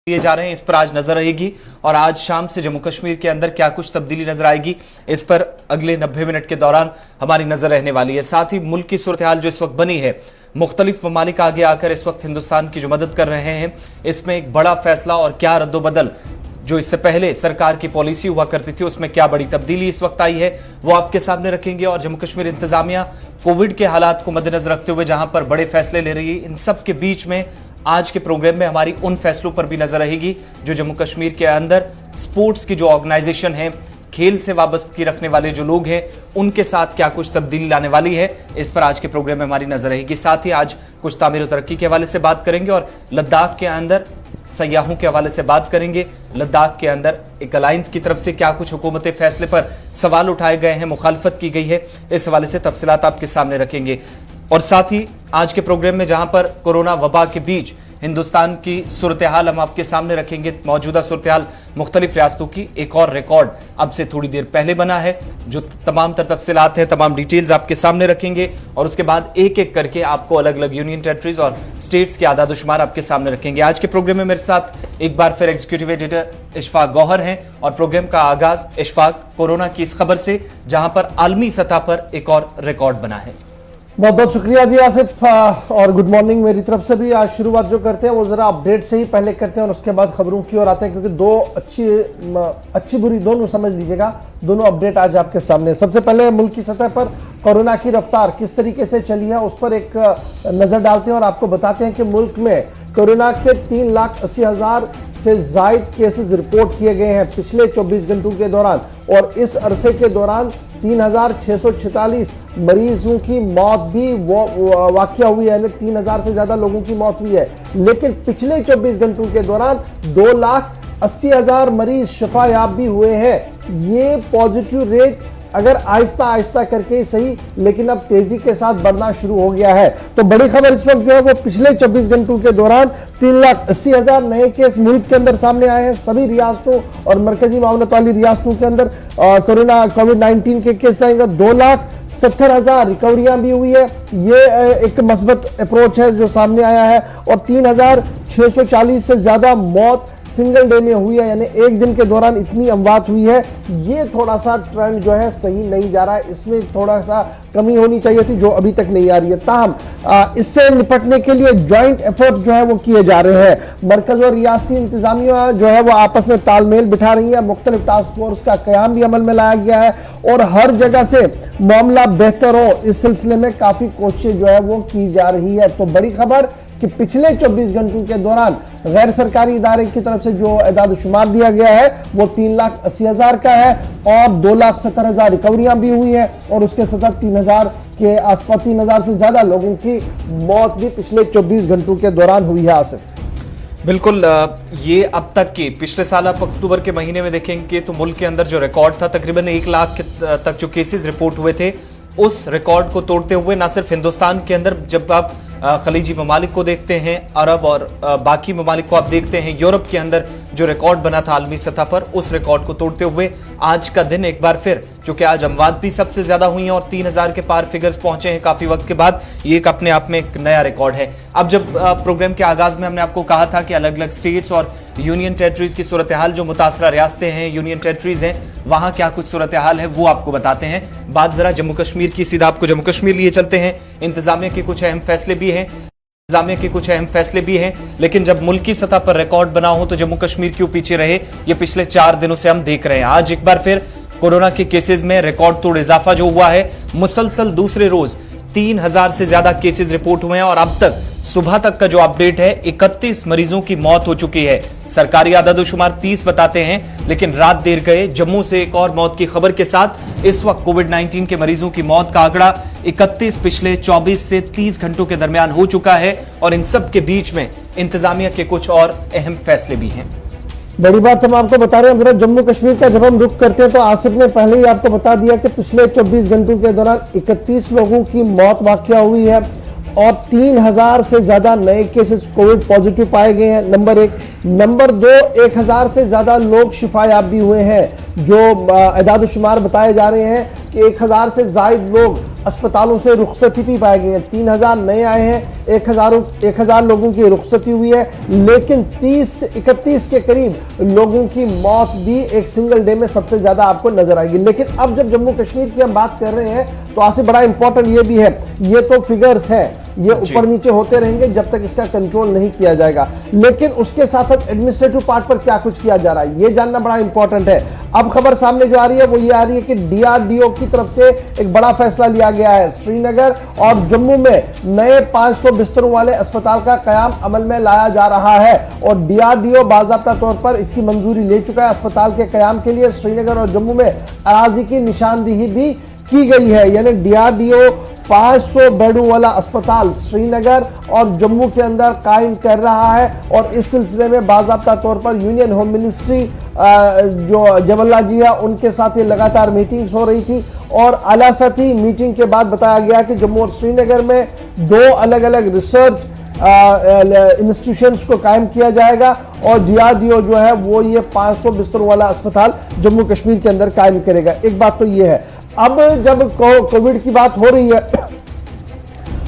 लिए जा रहे हैं, इस पर आज नजर रहेगी। और आज शाम से जम्मू कश्मीर के अंदर क्या कुछ तब्दीली नजर आएगी, इस पर अगले 90 मिनट के दौरान हमारी नजर रहने वाली है। साथ ही मुल्क की सूरत हाल जो इस वक्त बनी है, मुख्तलिफ ममालिक आगे आकर इस वक्त हिंदुस्तान की जो मदद कर रहे हैं, इसमें एक बड़ा फैसला और क्या रद्दोबदल जो इससे पहले सरकार की पॉलिसी हुआ करती थी उसमें क्या बड़ी तब्दीली इस वक्त आई है, वो आपके सामने रखेंगे। और जम्मू कश्मीर इंतजामिया कोविड के हालात को मद्देनजर रखते हुए जहां पर बड़े फैसले ले रही है, इन सब के बीच में आज के प्रोग्राम में हमारी उन फैसलों पर भी नजर रहेगी जो जम्मू कश्मीर के अंदर स्पोर्ट्स की जो ऑर्गेनाइजेशन है, खेल से वाबस्तगी रखने वाले जो लोग हैं, उनके साथ क्या कुछ तब्दीली लाने वाली है, इस पर आज के प्रोग्राम में हमारी नजर रहेगी। साथ ही आज कुछ तामीर और तरक्की के हवाले से बात करेंगे और लद्दाख के अंदर सयाहों के हवाले से बात करेंगे। लद्दाख के अंदर एक अलायंस की तरफ से क्या कुछ हुकूमती फैसले पर सवाल उठाए गए हैं, मुखालफत की गई है, इस हवाले से तफसीलात आपके सामने रखेंगे। और साथ ही आज के प्रोग्राम में जहां पर कोरोना वबा के बीच हिंदुस्तान की सूरत हाल हम आपके सामने रखेंगे, मौजूदा सूरत हाल मुख्तलिफ रियासतों की, एक और रिकॉर्ड अब से थोड़ी देर पहले बना है, जो तमाम तफसीलात हैं, तमाम डिटेल्स आपके सामने रखेंगे। और उसके बाद एक एक करके आपको अलग अलग यूनियन टेरिटरीज और स्टेट्स के आदाद शुमार आपके सामने रखेंगे। आज के प्रोग्राम में मेरे साथ एक बार फिर एग्जीक्यूटिव एडिटर इशफाक गौहर हैं और प्रोग्राम का आगाज इशफाक कोरोना की इस खबर से, जहां पर आलमी सतह पर एक और रिकॉर्ड बना है। बहुत बहुत शुक्रिया जी आसिफ, और गुड मॉर्निंग मेरी तरफ से भी। आज शुरुआत जो करते हैं वो जरा अपडेट से ही पहले करते हैं और उसके बाद खबरों की ओर आते हैं, क्योंकि दो अच्छी बुरी दोनों समझ लीजिएगा, दोनों अपडेट आज आपके सामने। सबसे पहले मुल्क की सतह पर कोरोना की रफ्तार किस तरीके से चली है उस पर एक नजर डालते हैं और आपको बताते हैं कि मुल्क में कोरोना के 3,80,000 से जायद केसेस रिपोर्ट किए गए हैं पिछले 24 घंटों के दौरान। और इस अरसे के दौरान 3,646 मरीजों की मौत भी वाक़या हुई है, यानी 3,000 से ज्यादा लोगों की मौत हुई है। लेकिन पिछले 24 घंटों के दौरान 2,80,000 मरीज शफायाब भी हुए हैं। ये पॉजिटिव रेट अगर आहिस्ता आहिस्ता करके ही सही, लेकिन अब तेजी के साथ बढ़ना शुरू हो गया है। तो बड़ी खबर इस वक्त जो है वो पिछले 24 घंटों के दौरान 3,80,000 नए केस मुल्क के अंदर सामने आए हैं। सभी रियासतों और मरकजी मामलत वाली रियासतों के अंदर कोविड-19 के केस आएंगे। 2,70,000 रिकवरियां भी हुई है, ये एक मस्बत अप्रोच है जो सामने आया है। और 3,640 से ज्यादा मौत सिंगल डे में हुई है, यानी एक दिन के दौरान इतनी अमवात हुई है। ये थोड़ा सा ट्रेंड जो है सही नहीं जा रहा है, इसमें थोड़ा सा कमी होनी चाहिए थी जो अभी तक नहीं आ रही है। ताहम इससे निपटने के लिए ज्वाइंट एफर्ट जो है वो किए जा रहे हैं। मरकज और रियासती इंतजामिया जो है वो आपस में तालमेल बिठा रही है, मुख्तलिफ टास्क फोर्स का कयाम भी अमल में लाया गया है और हर जगह से मामला बेहतर हो इस सिलसिले में काफी कोशिश जो है वो की जा रही है। तो बड़ी खबर कि पिछले 24 घंटों के दौरान गैर सरकारी इदारे की तरफ से जो एदाद शुमार दिया गया है वो 3,80,000 का है और 2,70,000 रिकवरियां भी हुई है और उसके साथ 3,000 के आसपास 3,000 से ज्यादा लोगों की मौत भी पिछले 24 घंटों के दौरान हुई है। आसिफ बिल्कुल, ये अब तक की पिछले साल आप अक्टूबर के महीने में देखेंगे तो मुल्क के अंदर जो रिकॉर्ड था, तकरीबन 1 लाख तक जो केसेस रिपोर्ट हुए थे, उस रिकॉर्ड को तोड़ते हुए ना सिर्फ हिंदुस्तान के अंदर, जब आप खलीजी ममालिक को देखते हैं, अरब और बाकी ममालिक को आप देखते हैं, यूरोप के अंदर जो रिकॉर्ड बना था आलमी सतह पर, उस रिकॉर्ड को तोड़ते हुए आज का दिन एक बार फिर, चूंकि आज अमवात भी सबसे ज्यादा हुई हैं और 3,000 के पार फिगर्स पहुंचे हैं काफी वक्त के बाद, ये एक अपने आप में एक नया रिकॉर्ड है। अब जब प्रोग्राम के आगाज में हमने आपको कहा था कि अलग अलग स्टेट्स और यूनियन टेरिटरीज की सूरत हाल, जो मुतासरा रियासतें हैं, यूनियन टेरिटरीज हैं, वहां क्या कुछ सूरत हाल है वो आपको बताते हैं। बात जरा जम्मू कश्मीर की, सीधा आपको जम्मू कश्मीर लिए चलते हैं। इंतजामिया के कुछ अहम फैसले भी हैं, लेकिन जब मुल्क की सतह पर रिकॉर्ड बना हो तो जम्मू कश्मीर क्यों पीछे रहे, ये पिछले 4 दिनों से हम देख रहे हैं। आज एक बार फिर कोरोना के केसेस में रिकॉर्ड तोड़ इजाफा जो हुआ है, मुसलसल दूसरे रोज 3,000 से ज्यादा केसेस रिपोर्ट हुए हैं और अब तक सुबह तक का जो अपडेट है 31 मरीजों की मौत हो चुकी है। सरकारी आदादोशुमार 30 बताते हैं, लेकिन रात देर गए जम्मू से एक और मौत की खबर के साथ इस वक्त कोविड-19 के मरीजों की मौत का आंकड़ा 31 पिछले 24 से 30 घंटों के दरमियान हो चुका है। और इन सब के बीच में इंतजामिया के कुछ और अहम फैसले भी हैं। बड़ी बात हम आपको बता रहे हैं। जरा जम्मू कश्मीर का जब हम रुख करते हैं तो आसिफ ने पहले ही आपको बता दिया कि पिछले 24 घंटों के दौरान 31 लोगों की मौत वाक़या हुई है और 3,000 से ज्यादा नए केसेस कोविड पॉजिटिव पाए गए हैं, नंबर 1। नंबर 2, 1,000 से ज्यादा लोग शिफायाब भी हुए हैं। जो एदाद शुमार बताए जा रहे हैं कि 1,000 से ज्यादा लोग अस्पतालों से रुखसती भी पाई गई है। 3000 नए आए हैं, 1000 लोगों की रुखसती हुई है, लेकिन 30 से 31 के करीब लोगों की मौत भी एक सिंगल डे में सबसे ज्यादा आपको नजर आएगी। लेकिन अब जब जम्मू कश्मीर की हम बात कर रहे हैं तो आसिफ बड़ा इंपॉर्टेंट ये भी है, ये तो फिगर्स है, ये ऊपर नीचे होते रहेंगे जब तक इसका कंट्रोल नहीं किया जाएगा, लेकिन उसके साथ साथ एडमिनिस्ट्रेटिव पार्ट पर क्या कुछ किया जा रहा है ये जानना बड़ा इंपॉर्टेंट है। अब खबर सामने जो आ रही है वो ये आ रही है कि डीआरडीओ की तरफ से एक बड़ा फैसला लिया गया है। श्रीनगर और जम्मू में नए 500 बिस्तरों वाले अस्पताल का कयाम अमल में लाया जा रहा है और डीआरडीओ बाज़ाब्ता तौर पर इसकी मंजूरी ले चुका है। अस्पताल के कयाम के लिए श्रीनगर और जम्मू में अराजी की निशानदेही भी की गई है, यानी डीआरडीओ 500 बेडों वाला अस्पताल श्रीनगर और जम्मू के अंदर कायम कर रहा है और इस सिलसिले में बाज़ाब्ता तौर पर यूनियन होम मिनिस्ट्री जो जवाहरलाल जी है उनके साथ ये लगातार मीटिंग्स हो रही थी और आलासती मीटिंग के बाद बताया गया कि जम्मू और श्रीनगर में 2 अलग अलग रिसर्च इंस्टीट्यूशंस को कायम किया जाएगा और डीआरडीओ जो है वो ये 500 बिस्तरों वाला अस्पताल जम्मू कश्मीर के अंदर कायम करेगा। एक बात तो ये है, अब जब कोविड की बात हो रही है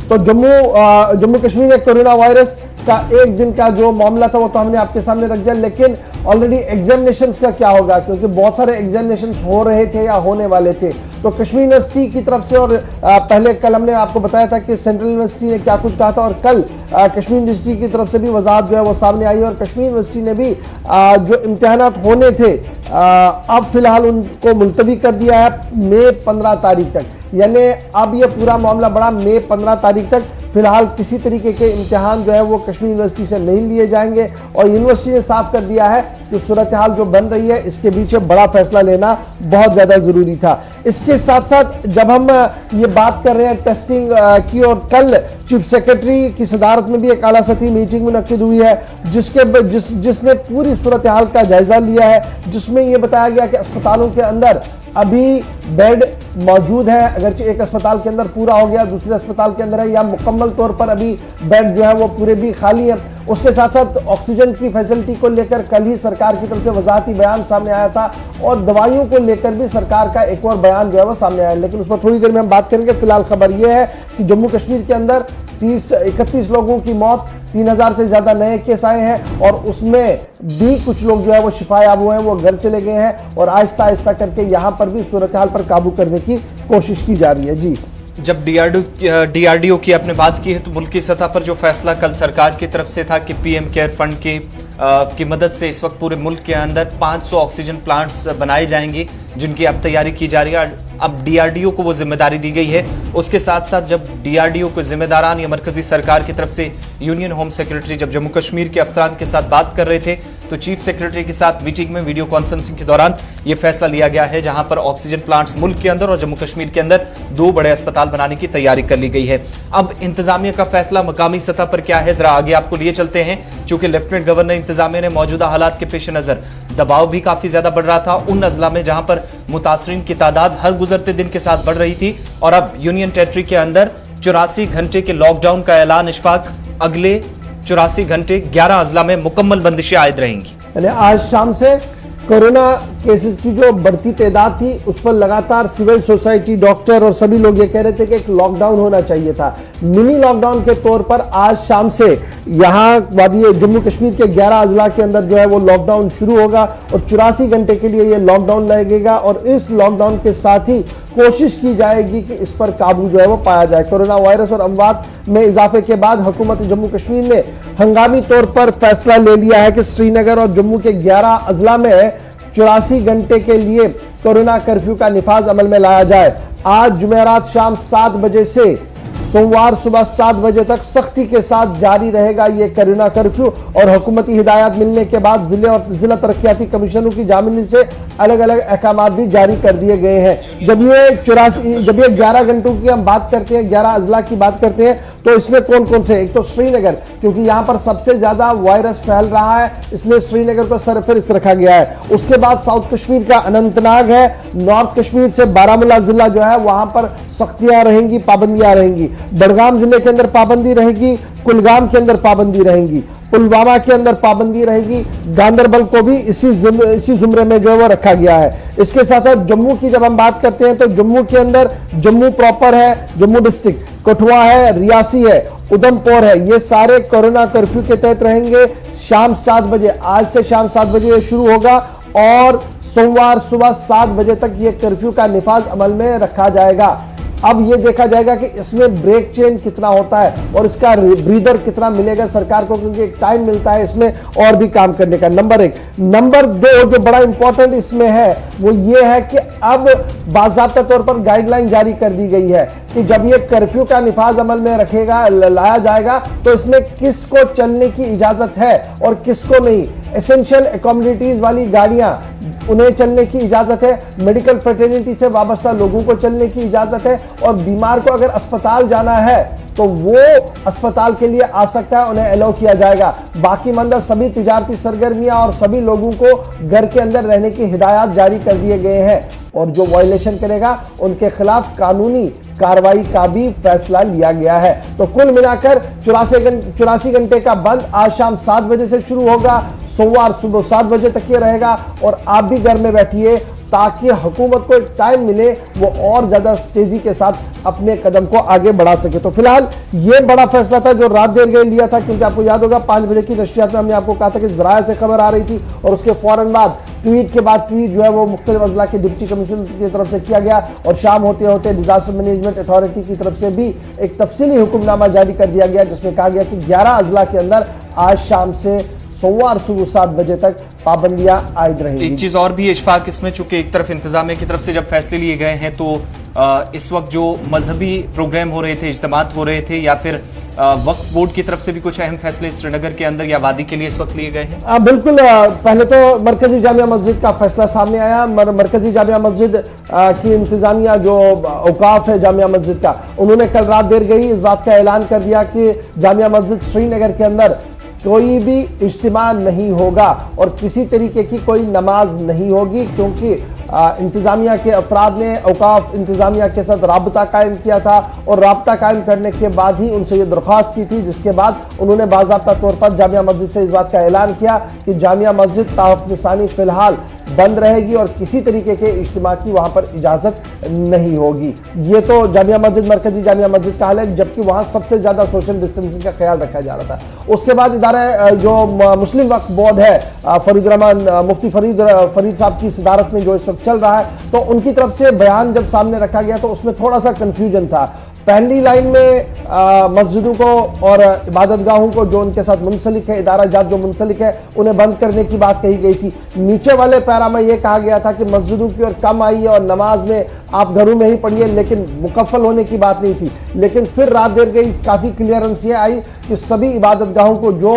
तो जम्मू कश्मीर में कोरोना वायरस का एक दिन का जो मामला था वो तो हमने आपके सामने रख दिया, लेकिन ऑलरेडी एग्जामिनेशंस का क्या होगा, क्योंकि बहुत सारे एग्जामिनेशंस हो रहे थे या होने वाले थे। तो कश्मीर यूनिवर्सिटी की तरफ से और पहले कल हमने आपको बताया था कि सेंट्रल यूनिवर्सिटी ने क्या कुछ कहा था और कल कश्मीर यूनिवर्सिटी की तरफ से भी वजाहत जो है वो सामने आई और कश्मीर यूनिवर्सिटी ने भी जो इम्तिहानात होने थे अब फिलहाल उनको मुलतवी कर दिया है मई 15 तारीख तक, यानी अब ये पूरा मामला बड़ा मई 15 तारीख तक फिलहाल किसी तरीके के इम्तिहान जो है वो कश्मीर यूनिवर्सिटी से नहीं लिए जाएंगे और यूनिवर्सिटी ने साफ कर दिया है कि सूरत हाल जो बन रही है इसके पीछे बड़ा फैसला लेना बहुत ज़्यादा ज़रूरी था। इसके साथ साथ जब हम ये बात कर रहे हैं टेस्टिंग की और कल चीफ सेक्रेटरी की सदारत में भी एक आला सतही मीटिंग मुनक्किद हुई है जिसने पूरी सूरत हाल का जायजा लिया है, जिसमें यह बताया गया कि अस्पतालों के अंदर अभी बेड मौजूद है, अगर एक अस्पताल के अंदर पूरा हो गया दूसरे अस्पताल के अंदर है या मुकम्मल तौर पर अभी बेड जो है वो पूरे भी खाली है। उसके साथ साथ ऑक्सीजन की फैसिलिटी को लेकर कल ही सरकार की तरफ से वजाहती बयान सामने आया था और दवाइयों को लेकर भी सरकार का एक और बयान जो है वो सामने आया, लेकिन उस पर थोड़ी देर में हम बात करेंगे। फिलहाल खबर यह है कि जम्मू कश्मीर के अंदर 31 लोगों की मौत, 3000 से ज्यादा नए केस आए हैं और उसमें भी कुछ लोग जो है वो शिफायाब हुए हैं, वो घर चले गए हैं और आहिस्ता आहिस्ता करके यहां पर भी सूरत हाल पर काबू करने की कोशिश की जा रही है। जी, जब डीआरडीओ की आपने बात की है तो मुल्क की सतह पर जो फैसला कल सरकार की तरफ से था कि पीएम केयर फंड की मदद से इस वक्त पूरे मुल्क के अंदर 500 ऑक्सीजन प्लांट्स बनाए जाएंगे जिनकी अब तैयारी की जा रही है, अब डीआरडीओ को वो जिम्मेदारी दी गई है। उसके साथ साथ जब डीआरडीओ को जिम्मेदारान या मरकजी सरकार की तरफ से यूनियन होम सेक्रेटरी जब जम्मू कश्मीर के अफसरान के साथ बात कर रहे थे तो चीफ सेक्रेटरी के साथ मीटिंग में वीडियो कॉन्फ्रेंसिंग के दौरान यह फैसला लिया गया है जहां पर ऑक्सीजन प्लांट्स मुल्क के अंदर और जम्मू कश्मीर के अंदर 2 बड़े अस्पताल बनाने की तैयारी कर ली गई है। अब इंतजामिया का फैसला मकामी सतह पर क्या है, जरा आगे आपको लिए चलते हैं। चूंकि लेफ्टिनेंट गवर्नर इंतजामिया ने मौजूदा हालात के पेश नजर दबाव भी काफी ज्यादा बढ़ रहा था उन अजला में जहां पर मुतासरीन की तादाद हर गुजरते दिन के साथ बढ़ रही थी और अब यूनियन टेरिटरी के अंदर 84 घंटे के लॉकडाउन का ऐलान। इशफाक, अगले 84 घंटे 11 अजला में मुकम्मल बंदिशें आयद रहेंगी। यानी आज शाम से कोरोना केसेस की जो बढ़ती तादाद थी उस पर लगातार सिविल सोसाइटी, डॉक्टर और सभी लोग ये कह रहे थे कि एक लॉकडाउन होना चाहिए था। मिनी लॉकडाउन के तौर पर आज शाम से यहाँ वादी जम्मू कश्मीर के 11 अजला के अंदर जो है वो लॉकडाउन शुरू होगा और 84 घंटे के लिए ये लॉकडाउन लगेगा और इस लॉकडाउन के साथ ही कोशिश की जाएगी कि इस पर काबू जो है वो पाया जाए। कोरोना वायरस और अमवात में इजाफे के बाद हुकूमत जम्मू कश्मीर ने हंगामी तौर पर फैसला ले लिया है कि श्रीनगर और जम्मू के 11 अजला में 84 घंटे के लिए कोरोना कर्फ्यू का निफाज अमल में लाया जाए। आज जुमेरात शाम 7 बजे से सोमवार सुबह 7 बजे तक सख्ती के साथ जारी रहेगा ये कोरोना कर्फ्यू और हुकूमती हिदायत मिलने के बाद जिले और जिला तरक्याती कमीशनों की जामिन से अलग अलग अहकाम भी जारी कर दिए गए हैं। जब ये 11 घंटों की हम बात करते हैं, 11 अजला की बात करते हैं तो इसमें कौन कौन से, एक तो श्रीनगर, क्योंकि यहाँ पर सबसे ज्यादा वायरस फैल रहा है इसलिए श्रीनगर को सरफहरिस्त रखा गया है। उसके बाद साउथ कश्मीर का अनंतनाग है, नॉर्थ कश्मीर से बारामूला जिला जो है वहां पर सख्तियां रहेंगी, पाबंदियां रहेंगी। बड़गाम जिले के अंदर पाबंदी रहेगी, कुलगाम के अंदर पाबंदी रहेगी, पुलवामा के अंदर पाबंदी रहेगी, गांदरबल को भी इसी जुमरे में जो है वो रखा गया है। इसके साथ साथ जम्मू की जब हम बात करते हैं तो जम्मू के अंदर जम्मू प्रॉपर है, जम्मू डिस्ट्रिक्ट, कठुआ है, रियासी है, उधमपुर है, ये सारे कोरोना कर्फ्यू के तहत रहेंगे। शाम 7 बजे, आज से शाम 7 बजे ये शुरू होगा और सोमवार सुबह 7 बजे तक ये कर्फ्यू का निफाज अमल में रखा जाएगा। अब ये देखा जाएगा कि इसमें ब्रेक चेन कितना होता है और इसका ब्रीदर कितना मिलेगा सरकार को, क्योंकि एक टाइम मिलता है इसमें और भी काम करने का। नंबर 1। नंबर 2 जो बड़ा इंपॉर्टेंट इसमें है वो ये है कि अब बाज़ाब्ता तौर पर गाइडलाइन जारी कर दी गई है कि जब ये कर्फ्यू का निफाज अमल में लाया जाएगा तो इसमें किसको चलने की इजाजत है और किसको नहीं। एसेंशियल एकोमोडिटीज वाली गाड़ियां, उन्हें चलने की इजाजत है, मेडिकल फ्रेटर्निटी से वाबस्ता लोगों को चलने की इजाजत है और बीमार को अगर अस्पताल जाना है तो वो अस्पताल के लिए आ सकता है, उन्हें अलाउ किया जाएगा। बाकी मंदा सभी तिजारती सरगर्मियां और सभी लोगों को घर के अंदर रहने की हिदायत जारी कर दिए गए हैं और जो वायलेशन करेगा उनके खिलाफ कानूनी कार्रवाई का भी फैसला लिया गया है। तो कुल मिलाकर 84 घंटे का बंद आज शाम 7 बजे से शुरू होगा, सोमवार सुबह 7 बजे तक ये रहेगा और आप भी घर में बैठिए ताकि हुकूमत को एक टाइम मिले वो और ज्यादा तेजी के साथ अपने कदम को आगे बढ़ा सके। तो फिलहाल ये बड़ा फैसला था जो रात देर गए लिया था, क्योंकि आपको याद होगा 5 बजे की नशियात में हमने आपको कहा था कि ज़राए से खबर आ रही थी और उसके फौरन बाद ट्वीट के बाद ट्वीट जो है वो मुख्तलिफ अजला के डिप्टी कमिश्नर की तरफ से किया गया और शाम होते होते डिजास्टर मैनेजमेंट अथॉरिटी की तरफ से भी एक तफसीली हुक्मनामा जारी कर दिया गया जिसमें कहा गया कि 11 अजला के अंदर आज शाम से सोमवार सुबह 7 बजे तक पाबंदियां आयद रहेंगी। एक चीज और भी है इशफाक इसमें, चूंकि एक तरफ इंतजामिया की तरफ से जब फैसले लिए गए हैं तो इस वक्त जो मजहबी प्रोग्राम हो रहे थे, इज्तिमात हो रहे थे या फिर वक्फ बोर्ड की तरफ से भी कुछ अहम फैसले श्रीनगर के अंदर या वादी के लिए इस वक्त लिए गए हैं? बिल्कुल। पहले तो मरकजी जामिया मस्जिद का फैसला सामने आया। मरकजी जामिया मस्जिद की इंतजामिया जो औकाफ है जामिया मस्जिद का, उन्होंने कल रात देर गई इस बात का ऐलान कर दिया कि जामिया मस्जिद श्रीनगर के अंदर कोई भी इज्तिमा नहीं होगा और किसी तरीके की कोई नमाज नहीं होगी, क्योंकि इंतजामिया के अफराद ने औकाफ इंतजामिया के साथ राबता कायम किया था और राबता कायम करने के बाद ही उनसे ये दरख्वास्त की थी, जिसके बाद उन्होंने बाज़ाब्ता तौर पर जामिया मस्जिद से इस बात का ऐलान किया कि जामिया मस्जिद तावफ़ निसानी फिलहाल बंद रहेगी और किसी तरीके के इज्तिमा की वहां पर इजाजत नहीं होगी। ये तो जामिया मस्जिद, मरकजी जामिया मस्जिद का हाल है, जबकि वहां सबसे ज्यादा सोशल डिस्टेंसिंग का ख्याल रखा जा रहा था। उसके बाद इदारा जो मुस्लिम वक्फ बोर्ड है, फरीद रहमान मुफ्ती फरीद साहब की सदारत में जो इस वक्त चल रहा है, तो उनकी तरफ से बयान जब सामने रखा गया तो उसमें थोड़ा सा कंफ्यूजन था। पहली लाइन में मस्जिदों को और इबादत गाहों को जो उनके साथ मुंसलिक है, इदारा जात जो मुंसलिक है, उन्हें बंद करने की बात कही गई थी। नीचे वाले पैरा में यह कहा गया था कि मस्जिदों की ओर कम आइए और नमाज में आप घरों में ही पढ़िए, लेकिन मुकफ्फल होने की बात नहीं थी। लेकिन फिर रात देर गई काफ़ी क्लियरेंस ये आई कि सभी इबादत गाहों को जो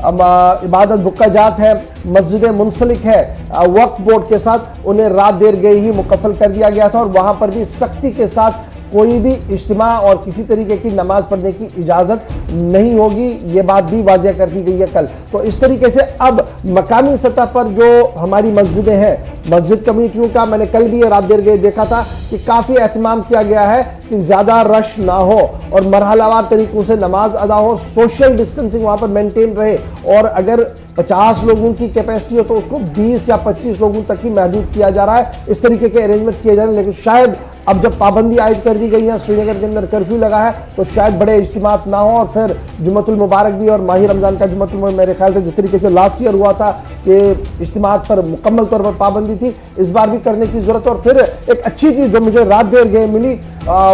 इबादत बुक्का जात है, मस्जिद मुंसलिक है वक्फ बोर्ड के साथ, उन्हें रात देर गई ही मुकफ्फल कर दिया गया था और वहां पर भी सख्ती के साथ कोई भी इज्तिमा और किसी तरीके की नमाज पढ़ने की इजाजत नहीं होगी, ये बात भी वाज़ेह कर दी गई है कल। तो इस तरीके से अब मकामी सतह पर जो हमारी मस्जिदें हैं, मस्जिद कमेटियों का मैंने कल भी ये रात देर गए देखा था कि काफ़ी एहतमाम किया गया है कि ज़्यादा रश ना हो और मरहलावार तरीकों से नमाज अदा हो, सोशल डिस्टेंसिंग वहाँ पर मेंटेन रहे और अगर 50 लोगों की कैपेसिटी हो तो उसको 20 या 25 लोगों तक ही महदूद किया जा रहा है। इस तरीके के अरेंजमेंट किए जा रहे हैं, लेकिन शायद अब जब पाबंदी आयद कर दी गई है, श्रीनगर के अंदर कर्फ्यू लगा है, तो शायद बड़े इज्तिमात ना हो और फिर जुम्मतुल मुबारक भी और माही रमजान का जुम्मतुल मुबारक, मेरे ख्याल से जिस तरीके से लास्ट ईयर हुआ था कि इज्तिमात पर मुकम्मल तौर पर पाबंदी थी, इस बार भी करने की जरूरत। और फिर एक अच्छी चीज़ जो मुझे रात देर गए मिली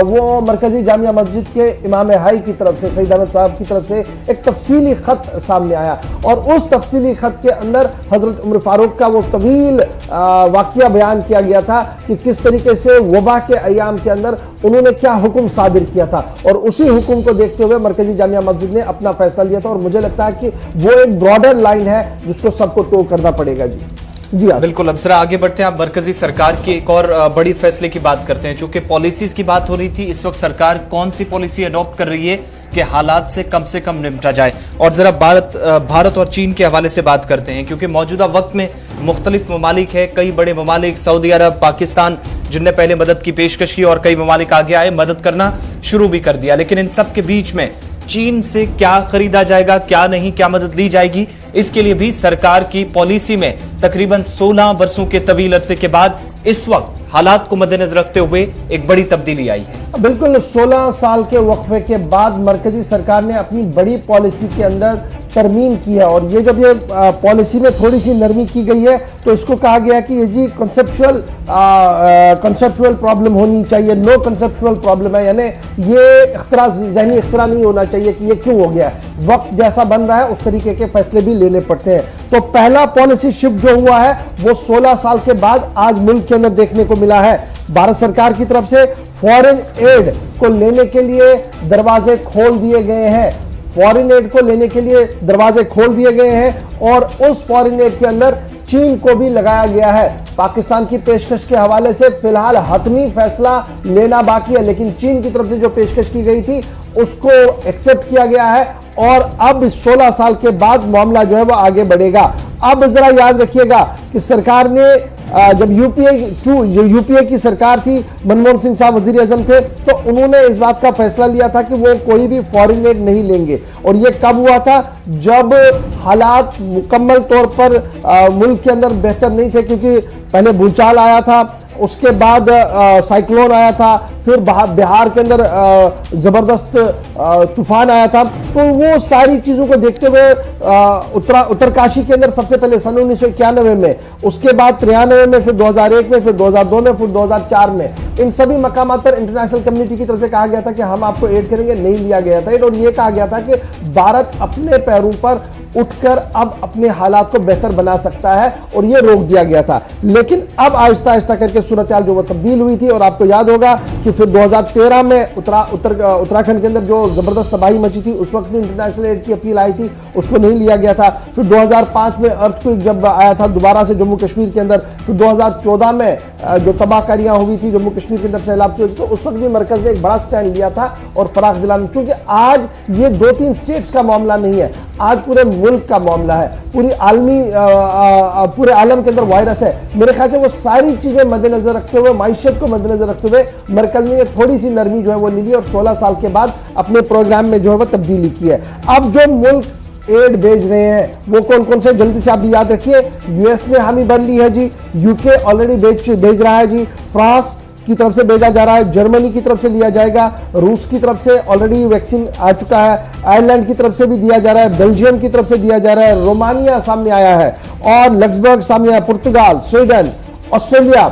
वो मरकजी जामिया मस्जिद के इमाम हाई की तरफ से, सईद अहमद साहब की तरफ से एक तफसीली खत सामने आया और उस तफसीली खत के अंदर हजरत उमर फारूक का वो तवील वाकया बयान किया गया था कि किस तरीके से वबा के अयाम के अंदर उन्होंने क्या हुक्म सादिर किया था और उसी हुक्म को देखते हुए मरकजी जामिया मस्जिद ने अपना फैसला लिया था और मुझे लगता है कि वो एक ब्रॉडर लाइन है जिसको सबको टो करना पड़ेगा। जी जी हाँ। बिल्कुल। अब जरा आगे बढ़ते हैं। आप मरकजी सरकार की एक और बड़ी फैसले की बात करते हैं। चूंकि पॉलिसीज की बात हो रही थी, इस वक्त सरकार कौन सी पॉलिसी अडॉप्ट कर रही है कि हालात से कम निपटा जाए। और जरा भारत और चीन के हवाले से बात करते हैं, क्योंकि मौजूदा वक्त में मुख्तलिफ ममालिक है, कई बड़े ममालिक, सऊदी अरब, पाकिस्तान, जिनने पहले मदद की पेशकश की और कई ममालिक आगे आए, मदद करना शुरू भी कर दिया। लेकिन इन सब के बीच में चीन से क्या खरीदा जाएगा, क्या नहीं, क्या मदद ली जाएगी, इसके लिए भी सरकार की पॉलिसी में तकरीबन 16 वर्षों के तवील अरसे के बाद इस वक्त हालात को मद्देनजर रखते हुए एक बड़ी तब्दीली आई है। बिल्कुल 16 साल के वक्फे के बाद मरकजी सरकार ने अपनी बड़ी पॉलिसी के अंदर तरमीम की है। और ये जब ये पॉलिसी में थोड़ी सी नरमी की गई है तो इसको कहा गया कि ये जी कंसेप्चुअल प्रॉब्लम होनी चाहिए, नो कंसेप्चुअल प्रॉब्लम है, यानी ये इख्तरा, जहनी इख्तरा नहीं होना चाहिए कि ये क्यों हो गया। वक्त जैसा बन रहा है उस तरीके के फैसले भी लेने पड़ते हैं। तो पहला पॉलिसी शिफ्ट जो हुआ है वो 16 साल के बाद आज मुल्क के अंदर देखने को मिला है। भारत सरकार की तरफ से फॉरेन एड को लेने के लिए दरवाजे खोल दिए गए हैं। फॉरेन एड को लेने के लिए दरवाजे खोल दिए गए हैं और उस फॉरेन एड के अंदर चीन को भी लगाया गया है। पाकिस्तान की पेशकश के हवाले से फिलहाल हतमी फैसला लेना बाकी है, लेकिन चीन की तरफ से जो पेशकश की गई थी उसको एक्सेप्ट किया गया है और अब 16 साल के बाद मामला जो है वो आगे बढ़ेगा। अब जरा याद रखिएगा कि सरकार ने जब यूपीए की सरकार थी, मनमोहन सिंह साहब वजीर आजम थे, तो उन्होंने इस बात का फैसला लिया था कि वो कोई भी फॉरेन एड नहीं लेंगे। और ये कब हुआ था? जब हालात मुकम्मल तौर पर मुल्क के अंदर बेहतर नहीं थे, क्योंकि पहले भूचाल आया था, उसके बाद साइक्लोन आया था, फिर बिहार के अंदर जबरदस्त तूफान आया था। तो वो सारी चीजों को देखते हुए उत्तरकाशी के अंदर सबसे पहले सन 1991 में, उसके बाद 93 में, फिर 2001 में, फिर 2002 में, फिर 2004 में, इन सभी मकामात पर इंटरनेशनल कम्युनिटी की तरफ से कहा गया था कि हम आपको एड करेंगे। नहीं लिया गया था एड, और ये कहा गया था कि भारत अपने पैरों पर उठकर अब अपने हालात को बेहतर बना सकता है, और ये रोक दिया गया था। लेकिन अब आहिस्ता आहिस्ता करके सूरत हाल जो वो तब्दील हुई थी, और आपको याद होगा कि फिर 2013 में उत्तराखंड के अंदर जो जबरदस्त तबाही मची थी, उस वक्त भी इंटरनेशनल एड की अपील आई थी, उसको नहीं लिया गया था। फिर 2005 में अर्थक्वेक जब आया था दोबारा से जम्मू कश्मीर के अंदर, फिर 2014 में जो तबाहकारियां हुई थी जम्मू कश्मीर के अंदर सैलाब की वजह से, तो उस वक्त भी मरकज ने एक बड़ा स्टैंड लिया था और फराख दिलाने, क्योंकि आज ये 2-3 स्टेट्स का मामला नहीं है, आज पूरे मुल्क का मामला है, पूरे आलम के अंदर वायरस है। मेरे ख्याल से वो सारी चीजें मद्देनजर रखते हुए, माइशत को मद्देनजर रखते हुए मरकज ने थोड़ी सी नरमी जो है वो ली है और 16 साल के बाद अपने प्रोग्राम में जो है वो तब्दीली की है। अब जो मुल्क एड भेज रहे हैं वो कौन कौन से, जल्दी से आप भी याद रखिए। यूएस ने हामी भर ली है जी, यूके ऑलरेडी भेज रहा है जी, फ्रांस की तरफ से भेजा जा रहा है, जर्मनी की तरफ से लिया जाएगा, रूस की तरफ से ऑलरेडी वैक्सीन आ चुका है, आयरलैंड की तरफ से भी दिया जा रहा है, बेल्जियम की तरफ से दिया जा रहा है, रोमानिया सामने आया है, और लक्सबर्ग सामने आया, पुर्तगाल, Sweden, Australia,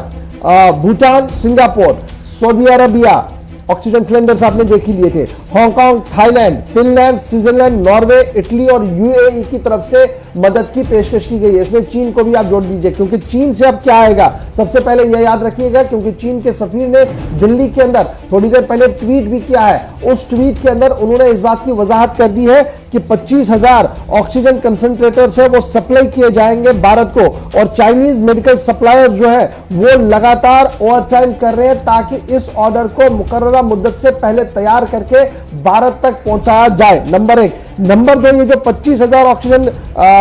Bhutan, Singapore, Saudi Arabia, oxygen cylinders आपने देख ही लिए थे, Hong Kong, Thailand, Finland, Switzerland, Norway, Italy और यूएई की तरफ से मदद की पेशकश की गई है। इसमें चीन को भी आप जोड़ दीजिए, क्योंकि चीन से अब क्या आएगा सबसे पहले यह याद रखिएगा, क्योंकि चीन के सफीर ने दिल्ली के अंदर थोड़ी देर पहले ट्वीट भी किया है। उस ट्वीट के अंदर उन्होंने इस बात की वजाहत कर दी है कि 25,000 ऑक्सीजन कंसंट्रेटर्स है वो सप्लाई किए जाएंगे भारत को, और चाइनीज मेडिकल सप्लायर जो है वो लगातार ओवरटाइम कर रहे हैं ताकि इस ऑर्डर को मुकर्ररा मुद्दत से पहले तैयार करके भारत तक पहुंचाया जाए। नंबर 1। नंबर 2, ये जो 25,000 ऑक्सीजन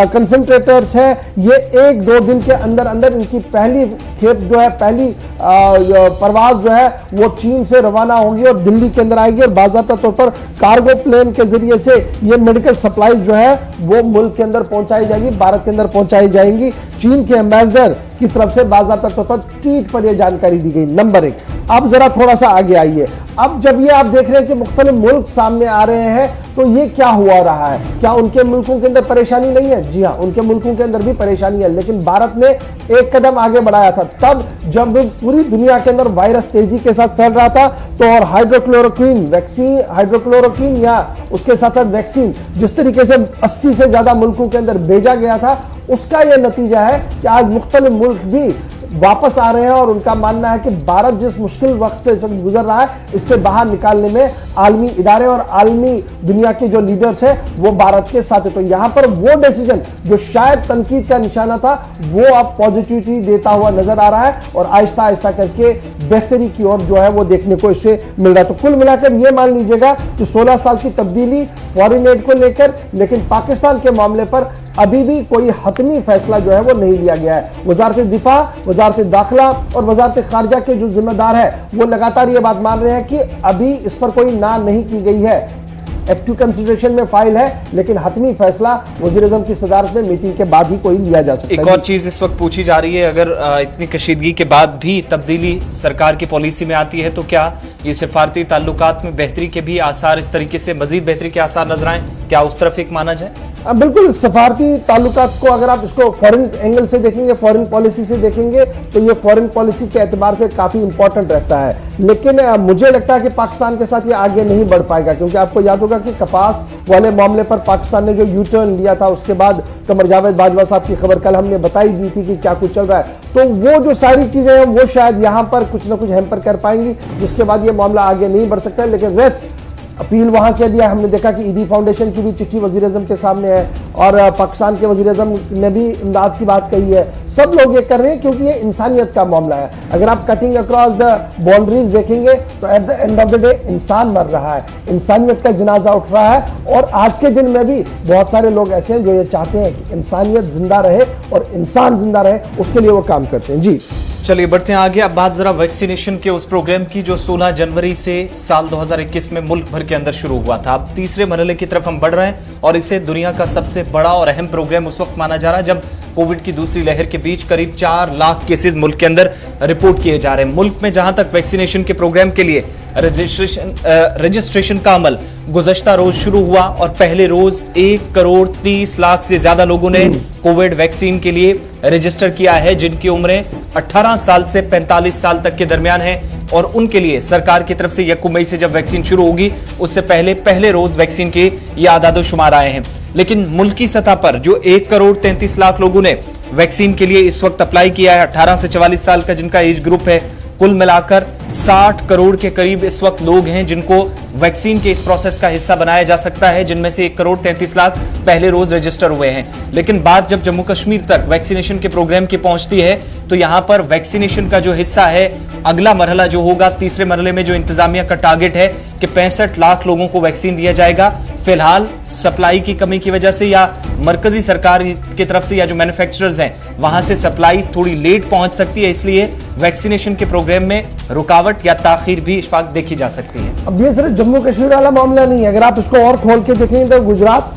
कंसंट्रेटर्स है, ये 1-2 दिन के अंदर अंदर इनकी पहली खेप जो है, पहली परवाज जो है वो चीन से रवाना होगी और दिल्ली के अंदर आएगी, और बाज़ाब्ता तौर पर कार्गो प्लेन के जरिए से ये मेडिकल सप्लाई जो है वो मुल्क के अंदर पहुंचाई जाएगी, भारत के अंदर पहुंचाई जाएंगी। चीन के एम्बेसडर की तरफ से बाज़ाब्ता तौर पर ट्वीट पर यह जानकारी दी गई। नंबर 1। अब जरा थोड़ा सा आगे आइए। अब जब ये आप देख रहे हैं कि मुख्तलिफ मुल्क सामने आ रहे हैं, तो ये क्या हुआ रहा है? क्या उनके मुल्कों के अंदर परेशानी नहीं है? जी हाँ, उनके मुल्कों के अंदर भी परेशानी है, लेकिन भारत ने एक कदम आगे बढ़ाया था तब जब पूरी दुनिया के अंदर वायरस तेजी के साथ फैल रहा था। तो और हाइड्रोक्लोरोक्विन वैक्सीन, हाइड्रोक्लोरोक्विन या उसके साथ साथ वैक्सीन जिस तरीके से 80 से ज्यादा मुल्कों के अंदर भेजा गया था, उसका यह नतीजा है कि आज मुख्तलिफ मुल्क भी वापस आ रहे हैं और उनका मानना है कि भारत जिस मुश्किल वक्त से गुजर रहा है इससे बाहर निकालने में आलमी इदारे और आलमी दुनिया के जो लीडर्स हैं वो भारत के साथ है। तो यहां पर वो डिसीजन जो शायद तनकीद का निशाना था वो अब पॉजिटिविटी देता हुआ नजर आ रहा है और आहिस्ता आहिस्ता करके बेहतरी की ओर जो है वो देखने को इससे मिल रहा है। तो कुल मिलाकर ये मान लीजिएगा कि 16 साल की तब्दीली फॉरेन एड को लेकर, लेकिन पाकिस्तान के मामले पर अभी भी कोई हतमी फैसला जो है वो नहीं लिया गया है। वजारत दिफा, वजारत दाखिला और वजारत खारजा के जो जिम्मेदार है वो लगातार ये बात मान रहे हैं कि अभी इस पर कोई ना नहीं की गई है, एक्टिव कंसिडरेशन में फाइल है, लेकिन हतमी फैसला वज़ीर-ए-आज़म की सदारत में मीटिंग के बाद ही कोई लिया जा सकता है। एक और चीज इस वक्त पूछी जा रही है, अगर इतनी कशीदगी के बाद भी तब्दीली सरकार की पॉलिसी में आती है तो क्या ये सिफारती ताल्लुकात में बेहतरी के भी आसार, इस तरीके से मजीद बेहतरी के आसार नजर आए, क्या उस तरफ एक माना जाए? बिल्कुल, सफारती ताल्लुकात को अगर आप इसको फॉरेन एंगल से देखेंगे, फॉरेन पॉलिसी से देखेंगे तो ये फॉरेन पॉलिसी के एतबार से काफी इंपॉर्टेंट रहता है, लेकिन मुझे लगता है कि पाकिस्तान के साथ ये आगे नहीं बढ़ पाएगा, क्योंकि आपको याद होगा कि कपास वाले मामले पर पाकिस्तान ने जो यू टर्न लिया था उसके बाद कमर जावेद बाजवा साहब की खबर कल हमने बताई दी थी कि क्या कुछ चल रहा है, तो वो जो सारी चीजें हैं वो शायद यहाँ पर कुछ ना कुछ हैम्पर कर पाएंगी, जिसके बाद ये मामला आगे नहीं बढ़ सकता है। लेकिन रेस्ट अपील वहां से दिया, हमने देखा कि ईदी फाउंडेशन की भी चिट्ठी वज़ीर-ए-आज़म के सामने है और पाकिस्तान के वज़ीर-ए-आज़म ने भी इमदाद की बात कही है। सब लोग ये कर रहे हैं क्योंकि ये इंसानियत का मामला है। अगर आप कटिंग अक्रॉस द बाउंड्रीज देखेंगे तो at the end of the day इंसान मर रहा है, इंसानियत का जनाजा उठ रहा है और आज के दिन में भी बहुत सारे लोग ऐसे हैं जो ये चाहते हैं कि इंसानियत जिंदा रहे और इंसान जिंदा रहे, उसके लिए वो काम करते हैं। जी चलिए बढ़ते हैं आगे। अब बात जरा वैक्सीनेशन के उस प्रोग्राम की जो 16 जनवरी से साल 2021 में मुल्क भर के अंदर शुरू हुआ था। अब तीसरे मरहले की तरफ हम बढ़ रहे हैं और इसे दुनिया का सबसे बड़ा और अहम प्रोग्राम उस वक्त माना जा रहा है जब कोविड की दूसरी लहर के बीच करीब 4 लाख केसेस मुल्क के अंदर रिपोर्ट किए जा रहे हैं। मुल्क में जहां तक वैक्सीनेशन के प्रोग्राम के लिए रजिस्ट्रेशन का अमल गुज़श्ता रोज शुरू हुआ और पहले रोज 1 करोड़ 30 लाख से ज्यादा लोगों ने कोविड वैक्सीन के लिए रजिस्टर किया है, जिनकी उम्रें 18 साल से 45 साल तक के दरमियान है और उनके लिए सरकार की तरफ से 1 मई से जब वैक्सीन शुरू होगी उससे पहले रोज वैक्सीन के ये आदाद शुमार आए हैं। लेकिन मुल्की सतह पर जो 1 करोड़ 33 लाख लोगों ने वैक्सीन के लिए इस वक्त अप्लाई किया है, 18 से 44 साल का जिनका एज ग्रुप है, कुल मिलाकर 60 करोड़ के करीब इस वक्त लोग हैं जिनको वैक्सीन के इस प्रोसेस का हिस्सा बनाया जा सकता है, जिनमें से 1 करोड़ 33 लाख पहले रोज रजिस्टर हुए हैं। लेकिन बात जब जम्मू कश्मीर तक वैक्सीनेशन के प्रोग्राम की पहुंचती है तो यहां पर वैक्सीनेशन का जो हिस्सा है, अगला मरहला जो होगा, तीसरे मरहले में जो इंतजामिया का टारगेट है कि 65 लाख लोगों को वैक्सीन दिया जाएगा, फिलहाल सप्लाई की कमी की वजह से या मरकजी सरकार की तरफ से या जो मैन्युफैक्चरर्स हैं वहां से सप्लाई थोड़ी लेट पहुंच सकती है, इसलिए वैक्सीनेशन के प्रोग्राम में रुकावट या ताखीर भी इस वक्त देखी जा सकती है। अब ये सिर्फ जम्मू कश्मीर वाला मामला नहीं है, अगर आप इसको और खोल के देखेंगे तो गुजरात,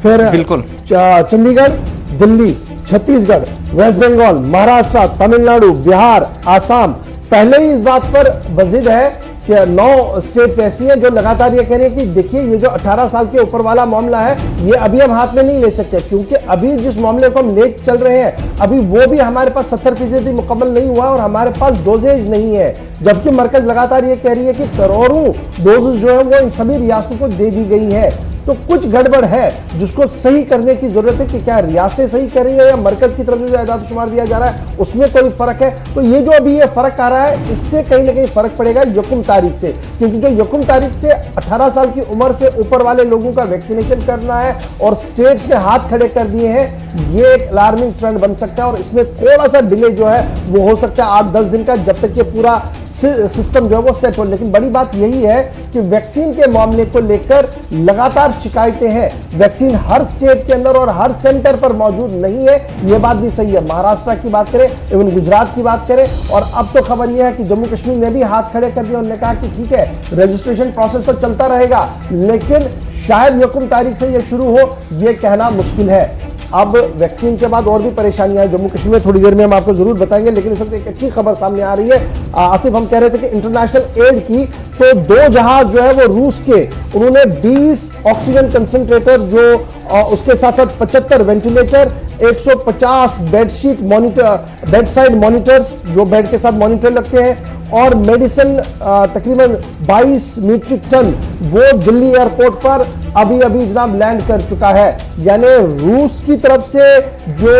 फिर बिल्कुल चंडीगढ़, दिल्ली, छत्तीसगढ़, वेस्ट बंगाल, महाराष्ट्र, तमिलनाडु, बिहार, आसाम पहले ही इस बात पर वजिद है कि 9 स्टेट्स ऐसी हैं जो लगातार ये कह रही है कि देखिए ये जो 18 साल के ऊपर वाला मामला है ये अभी हम हाथ में नहीं ले सकते, क्योंकि अभी जिस मामले को हम ले चल रहे हैं अभी वो भी हमारे पास 70% मुकम्मल नहीं हुआ और हमारे पास डोजेज नहीं है, जबकि मरकज लगातार ये कह रही है कि करोड़ों डोजेज जो है वो इन सभी रियासतों को दे दी गई है। तो कुछ गड़बड़ है जिसको सही करने की जरूरत है कि क्या रियासतें सही कर रही है या मरकज की तरफ से जो आदाद शुमार दिया जा रहा है उसमें कोई फर्क है। तो ये जो अभी ये फर्क आ रहा है इससे कहीं ना कहीं फर्क पड़ेगा यकुम तारीख से, क्योंकि जो यकुम तारीख से 18 साल की उम्र से ऊपर वाले लोगों का वैक्सीनेशन करना है और स्टेट्स ने हाथ खड़े कर दिए हैं, ये एक अलार्मिंग ट्रेंड बन सकता है और इसमें थोड़ा सा डिले जो है वो हो सकता है 8-10 दिन का, जब तक ये पूरा सिस्टम जो है वो सेट हो। लेकिन बड़ी बात यही है कि वैक्सीन के मामले को लेकर लगातार शिकायतें हैं, वैक्सीन हर स्टेट के अंदर और हर सेंटर पर मौजूद नहीं है, ये बात भी सही है। महाराष्ट्र की बात करें, इवन गुजरात की बात करें, और अब तो खबर यह है कि जम्मू कश्मीर ने भी हाथ खड़े कर दिए, उन्होंने कहा कि ठीक है रजिस्ट्रेशन प्रोसेस तो चलता रहेगा लेकिन शायद यकुम तारीख से यह शुरू हो, यह कहना मुश्किल है। अब वैक्सीन के बाद और भी परेशानियां हैं जम्मू कश्मीर में, थोड़ी देर में हम आपको जरूर बताएंगे, लेकिन इस वक्त एक अच्छी खबर सामने आ रही है। आसिफ, हम कह रहे थे कि इंटरनेशनल एड की, तो 2 जहाज जो है वो रूस के, उन्होंने 20 ऑक्सीजन कंसंट्रेटर जो उसके साथ साथ 75 ventilator, 150 bedsheet monitor, bed side monitors जो बेड के साथ मॉनिटर लगते हैं, और मेडिसिन तकरीबन 22 मीट्रिक टन वो दिल्ली एयरपोर्ट पर अभी अभी जनाब लैंड कर चुका है। यानी रूस की तरफ से जो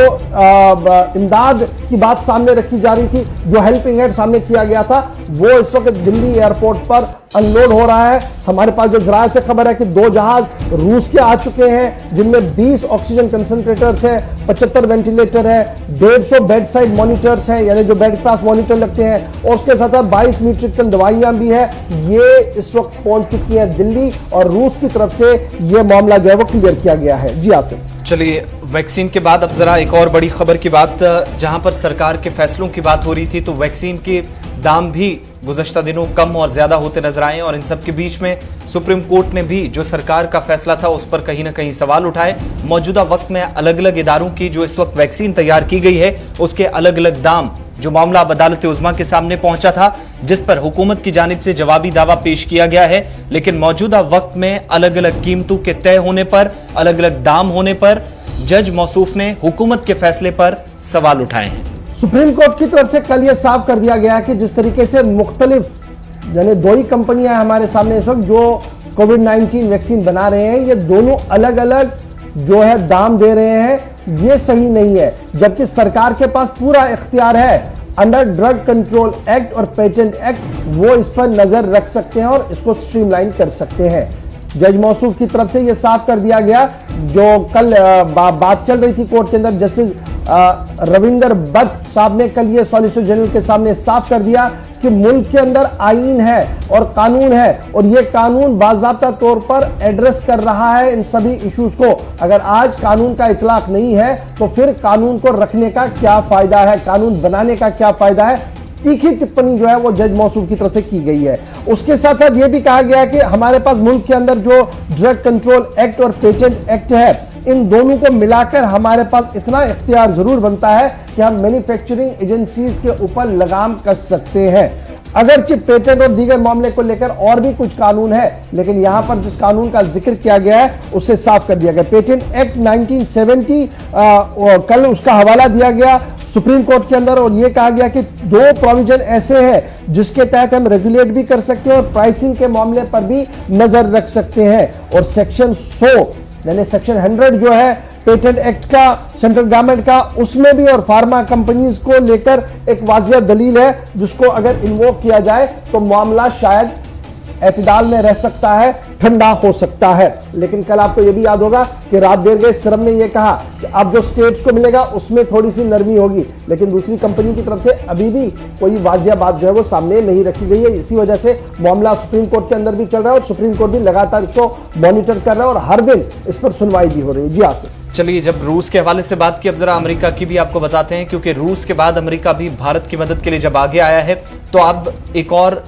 इमदाद की बात सामने रखी जा रही थी, जो हेल्पिंग हैंड सामने किया गया था, वो इस वक्त दिल्ली एयरपोर्ट पर अनलोड हो रहा है। हमारे पास जो जराये से खबर है कि 2 जहाज रूस के आ चुके हैं, जिनमें 20 ऑक्सीजन कंसंट्रेटर्स हैं, 75 वेंटिलेटर है, 150 बेड साइड मॉनिटर्स हैं, यानी जो बेड पास मॉनिटर लगते हैं, और उसके साथ साथ 22 मीट्रिक टन दवाइयां भी है। ये इस वक्त पहुंच चुकी है दिल्ली, और रूस की तरफ से ये मामला जो है वो क्लियर किया गया है। जी आसिफ। चलिए, वैक्सीन के बाद अब जरा एक और बड़ी खबर की बात, जहां पर सरकार के फैसलों की बात हो रही थी, तो वैक्सीन के दाम भी गुज़श्ता दिनों कम और ज्यादा होते नजर आए, और इन सब के बीच में सुप्रीम कोर्ट ने भी जो सरकार का फैसला था उस पर कहीं ना कहीं सवाल उठाए। मौजूदा वक्त में अलग अलग इदारों की जो इस वक्त वैक्सीन तैयार की गई है उसके अलग अलग दाम, जो मामला अब अदालत उज़्मा के सामने पहुंचा था, जिस पर हुकूमत की जानिब से जवाबी दावा पेश किया गया है, लेकिन मौजूदा वक्त में अलग अलग कीमतों के तय होने पर, अलग अलग दाम होने पर जज मौसूफ ने हुकूमत के फैसले पर सवाल उठाए हैं। सुप्रीम कोर्ट की तरफ से कल यह साफ कर दिया गया कि जिस तरीके से मुख्तलिफ, यानी 2 ही कंपनियां हैं हमारे सामने इस वक्त जो कोविड-19 वैक्सीन बना रहे हैं, ये दोनों अलग अलग जो है दाम दे रहे हैं, ये सही नहीं है। जबकि सरकार के पास पूरा इख्तियार है, अंडर ड्रग कंट्रोल एक्ट और पेटेंट एक्ट वो इस पर नजर रख सकते हैं और इसको स्ट्रीमलाइन कर सकते हैं। जज मौसूफ की तरफ से यह साफ कर दिया गया, जो कल बात चल रही थी कोर्ट के अंदर, जस्टिस रविंदर भट्ट साहब ने कल ये सॉलिसिटर जनरल के सामने साफ कर दिया कि मुल्क के अंदर आईन है और कानून है, और ये कानून बाज़ाब्ता तौर पर एड्रेस कर रहा है इन सभी इश्यूज को। अगर आज कानून का इतलाक नहीं है तो फिर कानून को रखने का क्या फायदा है, कानून बनाने का क्या फायदा है। तीखी टिप्पणी जो है वो जज मौसूफ की तरफ से की गई है। उसके साथ साथ ये भी कहा गया है कि हमारे पास मुल्क के अंदर जो ड्रग कंट्रोल एक्ट और पेटेंट एक्ट है, इन दोनों को मिलाकर हमारे पास इतना इख्तियार जरूर बनता है कि हम मैन्युफैक्चरिंग एजेंसीज के ऊपर लगाम कस सकते हैं। अगरचे पेटेंट और दीगर मामले को लेकर और भी कुछ कानून है, लेकिन यहां पर जिस कानून का जिक्र किया गया है उसे साफ कर दिया गया। पेटेंट एक्ट 1970 कल उसका हवाला दिया गया सुप्रीम कोर्ट के अंदर, और यह कहा गया कि 2 प्रोविजन ऐसे हैं जिसके तहत हम रेगुलेट भी कर सकते हैं और प्राइसिंग के मामले पर भी नजर रख सकते हैं। और सेक्शन 100 यानी सेक्शन 100 जो है पेटेंट एक्ट का, सेंट्रल गवर्नमेंट का, उसमें भी और फार्मा कंपनीज को लेकर एक वाजिया दलील है, जिसको अगर इन्वोक किया जाए तो मामला शायद एतदाल में रह सकता है, ठंडा हो सकता है। लेकिन कल आपको यह भी याद होगा कि रात देर गए सिरम ने यह कहा कि अब जो स्टेट्स को मिलेगा उसमें थोड़ी सी नरमी होगी, लेकिन दूसरी कंपनी की तरफ से अभी भी कोई वाजिया बात जो है वो सामने नहीं रखी गई है। इसी वजह से मामला सुप्रीम कोर्ट के अंदर भी चल रहा है और सुप्रीम कोर्ट भी लगातार इसको मॉनिटर कर रहा है और हर दिन इस पर सुनवाई भी हो रही है। जी आसिफ। चलिए, जब रूस के हवाले से बात की, अब जरा अमेरिका की भी आपको बताते हैं, क्योंकि रूस के बाद अमेरिका भी भारत की मदद के लिए जब आगे आया है, तो अब एक और,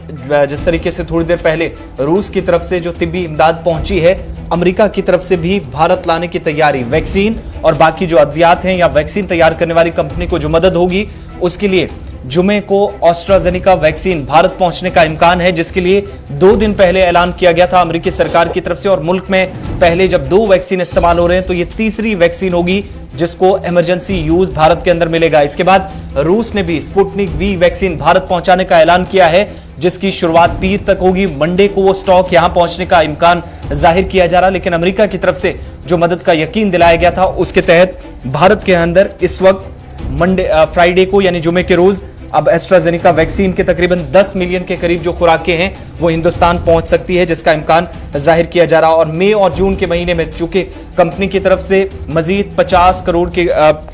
जिस तरीके से थोड़ी देर पहले रूस की तरफ से जो तिब्बी इमदाद पहुंची है, अमेरिका की तरफ से भी भारत लाने की तैयारी, वैक्सीन और बाकी जो अद्वियात हैं या वैक्सीन तैयार करने वाली कंपनी को जो मदद होगी, उसके लिए जुमे को एस्ट्राजेनेका वैक्सीन भारत पहुंचने का इम्कान है, जिसके लिए 2 दिन पहले ऐलान किया गया था अमेरिकी सरकार की तरफ से। और मुल्क में पहले जब 2 वैक्सीन इस्तेमाल हो रहे हैं, तो ये तीसरी वैक्सीन होगी जिसको इमरजेंसी यूज भारत के अंदर मिलेगा। इसके बाद रूस ने भी स्पुतनिक वी वैक्सीन भारत पहुंचाने का ऐलान किया है, जिसकी शुरुआत पीर तक होगी। मंडे को वो स्टॉक यहां पहुंचने का इम्कान जाहिर किया जा रहा, लेकिन अमेरिका की तरफ से जो मदद का यकीन दिलाया गया था उसके तहत भारत के अंदर इस वक्त फ्राइडे को यानी जुमे के रोज अब एस्ट्राजेनेका वैक्सीन के तकरीबन 10 मिलियन के करीब जो खुराकें हैं वो हिंदुस्तान पहुंच सकती है, जिसका इम्कान जाहिर किया जा रहा। और मई और जून के महीने में चूंकि कंपनी की तरफ से मजीद 50 करोड़ के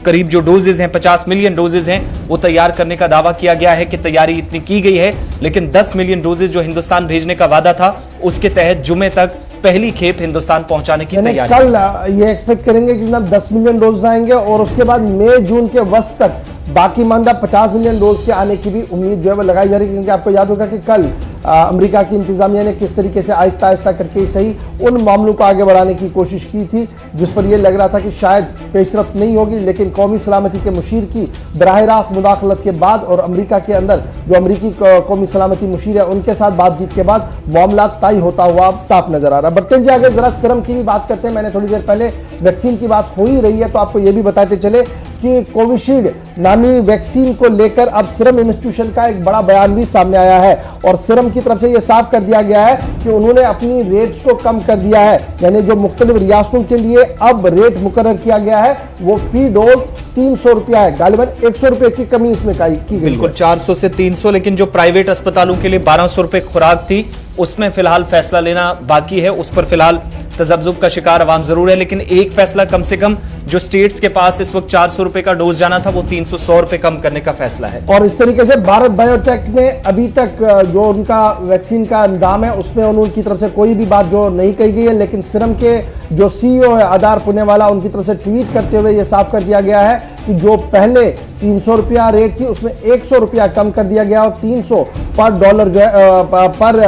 करीब जो डोजेज हैं, 50 मिलियन डोजेज हैं, वो तैयार करने का दावा किया गया है कि तैयारी इतनी की गई है, लेकिन 10 मिलियन डोजेज जो हिंदुस्तान भेजने का वादा था उसके तहत जुमे तक पहली खेप हिंदुस्तान पहुंचाने की तैयारी। कल ये एक्सपेक्ट करेंगे कि जनाब 10 मिलियन डोज आएंगे और उसके बाद मई जून के वस्त तक बाकी मानदा 50 मिलियन डोज के आने की भी उम्मीद जो है वो लगाई जा रही है, क्योंकि आपको याद होगा कि कल अमेरिका की इंतजामिया ने किस तरीके से आहिस्ता आहिस्ता करके सही उन मामलों को आगे बढ़ाने की कोशिश की थी, जिस पर यह लग रहा था कि शायद पेशरफ नहीं होगी। लेकिन कौमी सलामती के मुशीर की बराह रास्त मुदाखलत के बाद और अमेरिका के अंदर जो अमेरिकी कौमी सलामती मुशीर है उनके साथ बातचीत के बाद मामला तय होता हुआ साफ नजर आ रहा है। बढ़ते जी आगे जरा सीरम की भी बात करते हैं। मैंने थोड़ी देर पहले वैक्सीन की बात हो ही रही है, तो आपको यह भी बताते चले कि कोविशील्ड नामी वैक्सीन को लेकर अब सीरम इंस्टीट्यूशन का एक बड़ा बयान भी सामने आया है। और सीरम की की तरफ से ये साफ कर दिया गया है कि उन्होंने अपनी रेट्स को कम कर दिया है, यानी जो मुख्तलिफ रियासतों के लिए अब रेट मुकर्रर किया गया है वो फी डोज 300 रुपया है, गालिबन 100 रुपए की कमी इसमें की गई। बिल्कुल 400 से 300, लेकिन जो प्राइवेट अस्पतालों के लिए 1200 रुपए खुराक थी उसमें फिलहाल फैसला लेना बाकी है। उस पर फिलहाल तजब्जुब का शिकार अवाम जरूर है, लेकिन एक फैसला कम से कम जो स्टेट्स के पास इस वक्त 400 रुपए का डोज जाना था वो 300 रुपए कम करने का फैसला है। और इस तरीके से भारत बायोटेक ने अभी तक जो उनका वैक्सीन का दाम है उसमें उनकी तरफ से कोई भी बात जो नहीं कही गई है, लेकिन सीरम के जो सीईओ है आधार पुणेवाला, उनकी तरफ से ट्वीट करते हुए यह साफ कर दिया गया है कि जो पहले 300 रुपया रेट थी उसमें 100 रुपया कम कर दिया गया और 300 पर डॉलर जो है पर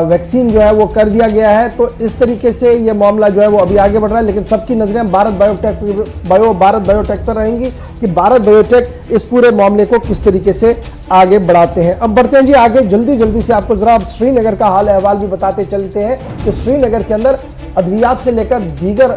वैक्सीन जो है वो कर दिया गया है। तो इस तरीके से ये मामला जो है वो अभी आगे बढ़ रहा है, लेकिन सबकी नजरें भारत बायोटेक पर रहेंगी कि भारत बायोटेक इस पूरे मामले को किस तरीके से आगे बढ़ाते हैं। अब बढ़ते हैं जी आगे, जल्दी से आपको जरा श्रीनगर का हाल अहवाल भी बताते चलते हैं कि श्रीनगर के अंदर अद्वियात से लेकर दीगर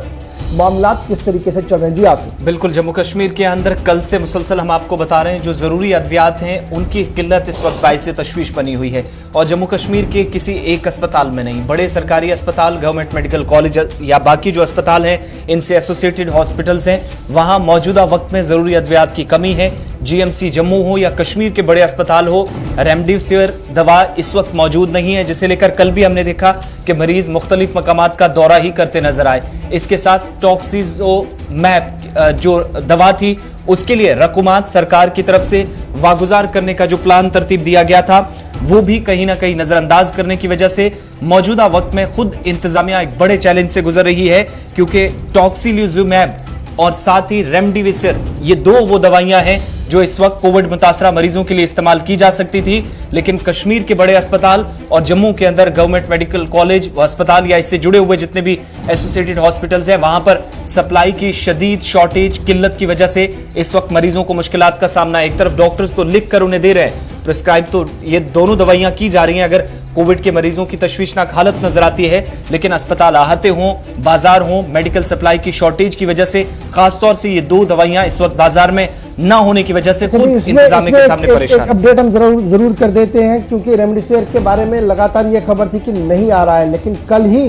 मामला किस तरीके से चल रहे हैं। जी आसिफ। बिल्कुल, जम्मू कश्मीर के अंदर कल से मुसलसल हम आपको बता रहे हैं जो जरूरी अद्वियात हैं उनकी किल्लत इस वक्त बाइस तशवीश बनी हुई है, और जम्मू कश्मीर के किसी एक अस्पताल में नहीं, बड़े सरकारी अस्पताल, गवर्नमेंट मेडिकल कॉलेज या बाकी जो अस्पताल हैं इनसे एसोसिएटेड हॉस्पिटल्स हैं, वहां मौजूदा वक्त में जरूरी अद्वियात की कमी है। जीएमसी जम्मू हो या कश्मीर के बड़े अस्पताल हो, रेमडेसिविर दवा इस वक्त मौजूद नहीं है, जिसे लेकर कल भी हमने देखा कि मरीज मुख्तलिफ मकामात का दौरा ही करते नजर आए। इसके साथ टॉक्सिज़ोमैब जो दवा थी उसके लिए रकूमात सरकार की तरफ से वागुजार करने का जो प्लान तरतीब दिया गया था वो भी कहीं ना कहीं नजरअंदाज करने की वजह से मौजूदा वक्त में खुद इंतजामिया एक बड़े चैलेंज से गुजर रही है, क्योंकि टॉक्सिलिजुमैब और साथ ही रेमडेसिविर ये दो वो दवाइयां हैं जो इस वक्त कोविड मुतासरा मरीजों के लिए इस्तेमाल की जा सकती थी, लेकिन कश्मीर के बड़े अस्पताल और जम्मू के अंदर गवर्नमेंट मेडिकल कॉलेज व अस्पताल या इससे जुड़े हुए जितने भी एसोसिएटेड हॉस्पिटल्स हैं वहां पर सप्लाई की शदीद शॉर्टेज किल्लत की वजह से इस वक्त मरीजों को मुश्किलात का सामना है। एक तरफ डॉक्टर्स तो लिख कर उन्हें दे रहे हैं, प्रिस्क्राइब तो ये दोनों दवाइयां की जा रही हैं अगर कोविड के मरीजों की तशवीशनाक हालत नजर आती है, लेकिन अस्पताल आहते हों, बाजार हों, मेडिकल सप्लाई की शॉर्टेज की वजह से खासतौर से ये दो दवाइयां इस वक्त बाजार में न होने की वजह से खुद इंतजामिया के सामने परेशान। अपडेट हम जरूर कर देते हैं, क्योंकि रेमडेसिविर के बारे में लगातार ये खबर थी कि नहीं आ रहा है, लेकिन कल ही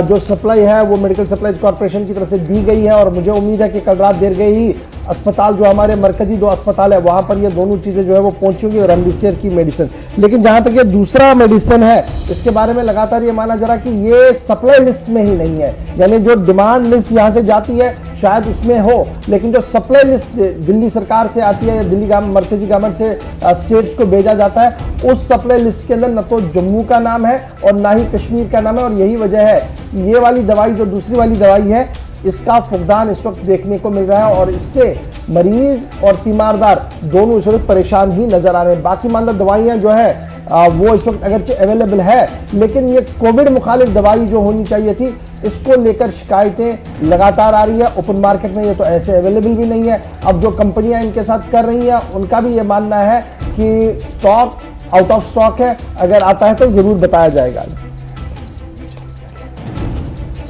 जो सप्लाई है वो मेडिकल सप्लाईज कॉर्पोरेशन की तरफ से दी गई है और मुझे उम्मीद है कि कल रात देर गई ही अस्पताल जो हमारे मरकजी दो अस्पताल है वहां पर ये दोनों चीजें जो है वो पहुंची होंगी, रेमडेसिविर की मेडिसिन। लेकिन जहां तक ये दूसरा मेडिसिन है इसके बारे में लगातार ये माना जा रहा कि ये सप्लाई लिस्ट में ही नहीं है, यानी जो डिमांड लिस्ट यहां से जाती है शायद उसमें हो, लेकिन जो सप्लाई लिस्ट दिल्ली सरकार से आती है या दिल्ली मरकजी गवर्नमेंट से स्टेट्स को भेजा जाता है उस सप्लाई लिस्ट के अंदर न तो जम्मू का नाम है और ना ही कश्मीर का नाम है, और यही वजह है कि ये वाली दवाई जो दूसरी वाली दवाई है इसका फुकदान इस वक्त देखने को मिल रहा है और इससे मरीज और तीमारदार दोनों इस वक्त परेशान ही नजर आ रहे हैं। बाकी मान लो दवाइयां जो है वो इस वक्त अगरचे अवेलेबल है, लेकिन ये कोविड मुखालिफ दवाई जो होनी चाहिए थी इसको लेकर शिकायतें लगातार आ रही है। ओपन मार्केट में ये तो ऐसे अवेलेबल भी नहीं है। अब जो कंपनियां इनके साथ कर रही हैं उनका भी ये मानना है कि स्टॉक आउट ऑफ स्टॉक है, अगर आता है तो जरूर बताया जाएगा।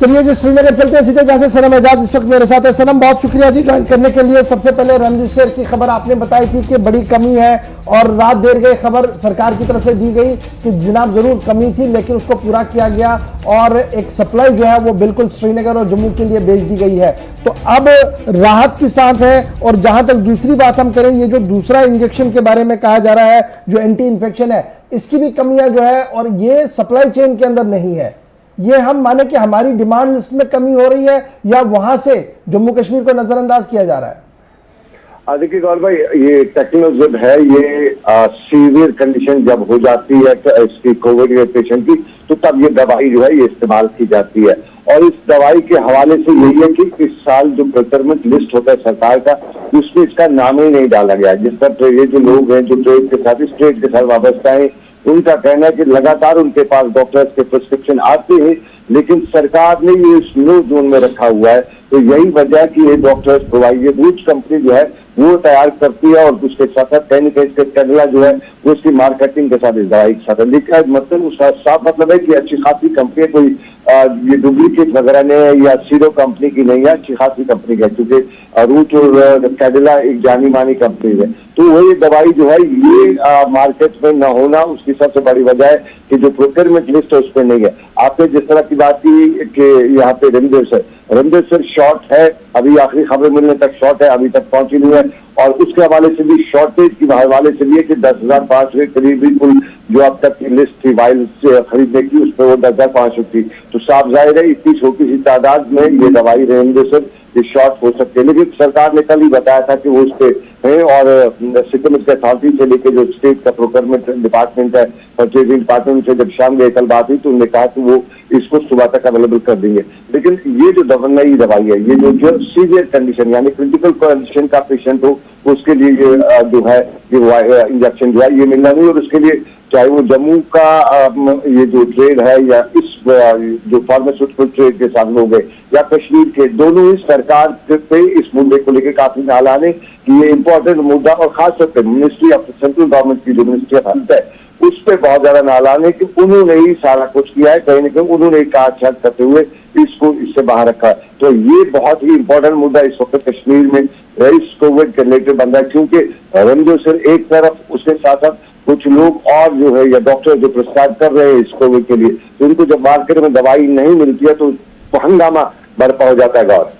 चलिए जी श्रीनगर चलते हैं सीधे, जहां से सनम एजाज इस वक्त मेरे साथ है। सनम बहुत शुक्रिया जी ज्वाइन करने के लिए। सबसे पहले रेमडेसिविर की खबर आपने बताई थी कि बड़ी कमी है और रात देर गई खबर सरकार की तरफ से दी गई कि जनाब जरूर कमी थी लेकिन उसको पूरा किया गया और एक सप्लाई जो है वो बिल्कुल श्रीनगर और जम्मू के लिए भेज दी गई है। तो अब राहत की सांस है। और जहां तक दूसरी बात हम करें, ये जो दूसरा इंजेक्शन के बारे में कहा जा रहा है जो एंटी इन्फेक्शन है इसकी भी कमियां जो है और ये सप्लाई चेन के अंदर नहीं है, ये हम माने कि हमारी डिमांड लिस्ट में कमी हो रही है या वहां से जम्मू कश्मीर को नजरअंदाज किया जा रहा है? देखिए गौर भाई, ये टेक्नोजिब है, ये सीवियर कंडीशन जब हो जाती है तो इसकी कोविड के पेशेंट की, तो तब ये दवाई जो है ये इस्तेमाल की जाती है। और इस दवाई के हवाले से यही है कि इस साल जो प्रोक्योरमेंट लिस्ट होता है सरकार का उसमें इसका नाम ही नहीं डाला गया, जिस पर ये जो लोग हैं जो ट्रेड के साथ स्टेट के साथ वाबस्ता है उनका कहना है कि लगातार उनके पास डॉक्टर्स के प्रिस्क्रिप्शन आते हैं लेकिन सरकार ने ये स्लो जोन में रखा हुआ है। तो यही वजह है कि ये डॉक्टर्स प्रोवाइड, ये बूच कंपनी जो है वो तैयार करती है और उसके साथ साथ कहीं ना कहीं इसके कैडिला जो है वो उसकी मार्केटिंग के साथ इस दवाई के साथ लिखा मतलब उसका साफ मतलब है कि अच्छी खासी कंपनी है, कोई ये डुप्लीकेट वगैरह नहीं है या सीरो कंपनी की नहीं है, अच्छी खासी कंपनी है, क्योंकि रूट और कैडिला एक जानी मानी कंपनी है। तो वही दवाई जो है ये मार्केट में न होना उसकी सबसे बड़ी वजह है कि जो प्रोक्योरमेंट लिस्ट है उस पर नहीं है। आपने जिस तरह की बात की कि यहाँ पे रेमडेसिविर शॉर्ट है, अभी आखिरी खबर मिलने तक शॉर्ट है, अभी तक पहुंची नहीं है। और उसके हवाले से भी शॉर्टेज के हवाले से भी है कि 10,500 के करीब बिल्कुल जो अब तक की लिस्ट थी वाइल खरीदने की उस पर वो 10,500 थी। तो साफ जाहिर है इतनी छोटी सी तादाद में ये दवाई रेमडेसिविर ये शॉर्ट हो सकती है। लेकिन सरकार ने कल ही बताया था कि वो उस पर है और सिक्किम के अथॉरिटी से लेकर जो स्टेट का प्रोक्योरमेंट डिपार्टमेंट है, परचेजिंग डिपार्टमेंट से जब शाम गए कल बात हुई तो उन्होंने कहा कि वो इसको सुबह तक अवेलेबल कर देंगे। लेकिन ये जो नई दवाई है ये जो सीवियर कंडीशन यानी क्रिटिकल कंडीशन का पेशेंट हो उसके लिए ये जो है ये इंजेक्शन जो है ये मिलना नहीं। और उसके लिए चाहे वो जम्मू का ये जो ट्रेड है या इस जो फार्मास्यूटिकल ट्रेड के साथ लोग हैं या कश्मीर के, दोनों ही सरकार पे इस मुद्दे को लेकर काफी नालाने कि ये इम्पोर्टेंट मुद्दा और खासतौर पर मिनिस्ट्री ऑफ सेंट्रल गवर्नमेंट की जो मिनिस्ट्री ऑफ हेल्थ है उस पर बहुत ज्यादा नालाने कि उन्होंने ही सारा कुछ किया है, कहीं ना कहीं उन्होंने ही काटछाट करते हुए इसको इससे बाहर रखा है। तो ये बहुत ही इंपॉर्टेंट मुद्दा इस वक्त कश्मीर में इस कोविड के रिलेटेड बन रहा है, क्योंकि रेमडेसिविर एक तरफ उसके साथ साथ कुछ लोग और जो है या डॉक्टर जो प्रिस्क्राइब कर रहे हैं इस कोविड के लिए, तो उनको जब मार्केट में दवाई नहीं मिलती है तो हंगामा बर्पा हो जाता है। गौर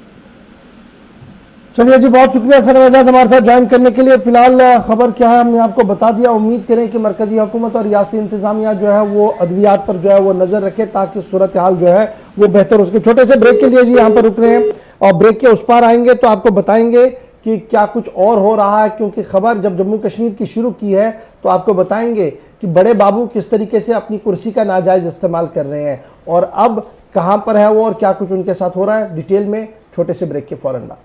चलिए जी, बहुत शुक्रिया सर आजाद हमारे साथ ज्वाइन करने के लिए। फिलहाल खबर क्या है हमने आपको बता दिया। उम्मीद करें कि मरकजी हुकूमत और रियासती इंतजामिया जो है वो अद्वियात पर जो है वो नजर रखे ताकि सूरत हाल जो है वो बेहतर हो सके। छोटे से ब्रेक के लिए जी यहाँ पर रुक रहे हैं और ब्रेक के उस पार आएंगे तो आपको बताएंगे कि क्या कुछ और हो रहा है, क्योंकि खबर जब जम्मू कश्मीर की शुरू की है तो आपको बताएंगे कि बड़े बाबू किस तरीके से अपनी कुर्सी का नाजायज इस्तेमाल कर रहे हैं और अब कहां पर है वो और क्या कुछ उनके साथ हो रहा है डिटेल में छोटे से ब्रेक के फौरन बाद।